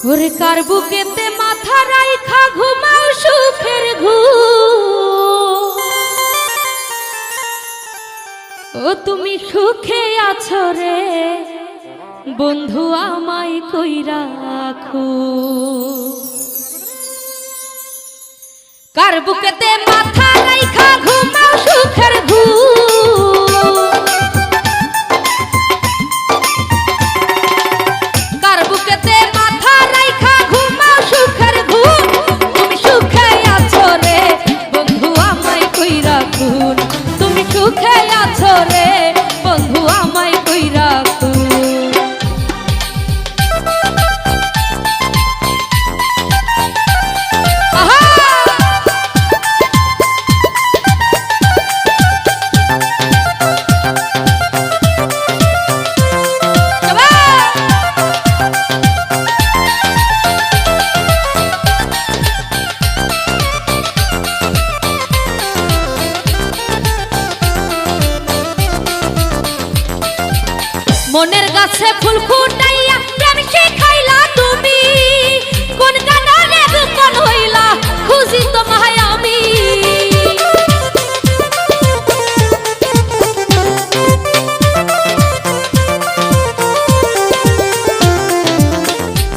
ওরে কার বুকেতে মাথা রাইখা ঘুমাও সুখের ঘুম। ও তুমি সুখে আছো রে বন্ধু আমায় কই রাখো। কার বুকেতে মাথা রাইখা ঘুমাও সুখের ঘুম। কার বুকেতে মাথা রাইখা ঘুমাও সুখের ঘুম। তুমি সুখে আছো রে বন্ধু আমায় কই রাখো। তুমি সুখে আছো রে বন্ধু আমায় কই রাখো। মনের গাছে ফুল ফুটাইয়া প্রেম শিখাইলা তুমি। কোন কারণে গোপন হইলা খুঁজি তোমায় আমি।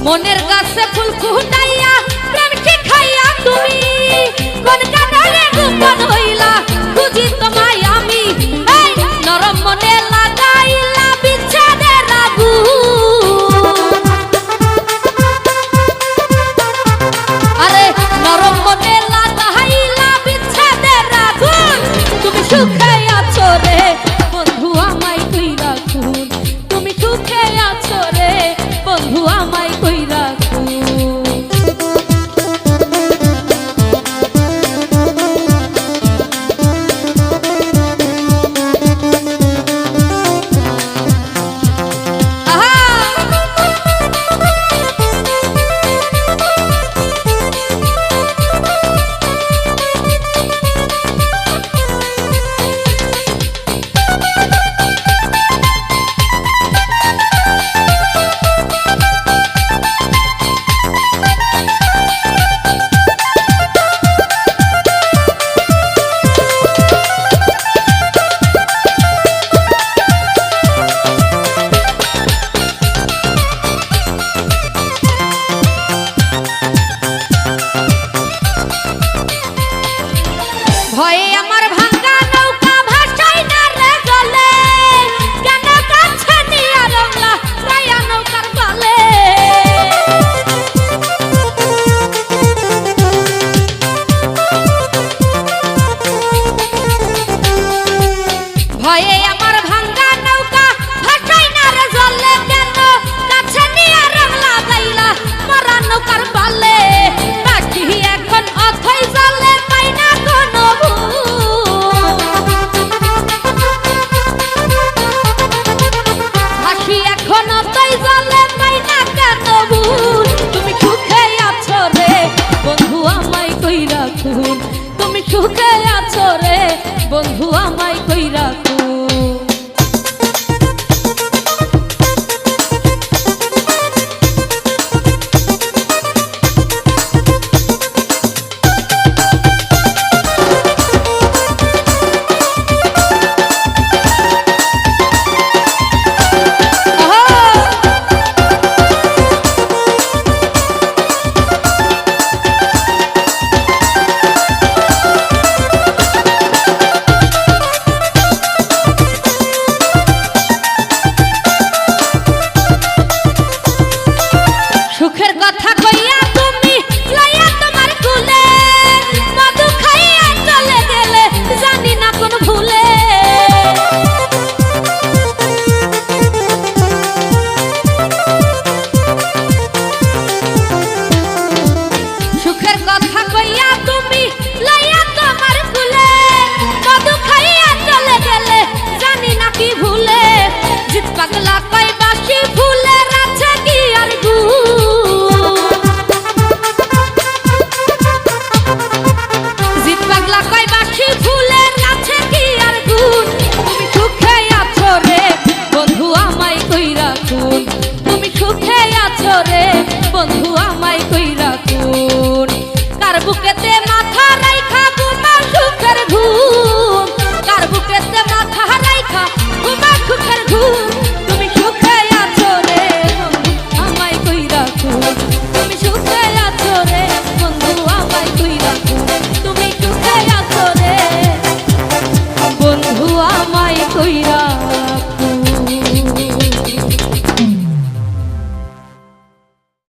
মনের গাছে ফুল ফুটাইয়া প্রেম শিখাইয়া তুমি। কোন কারণে গোপন হইলা খুঁজি তোমায় আমি। এই নরম মনে লাগাইলা বিচ্ছেদের আগুন। আরে নরম মনে লাগাইলা বিচ্ছেদের আগুন। তুমি সুখে আছো রে বন্ধু আমায় কই রাখো। তুমি সুখে আছো রে বন্ধু আমায় কই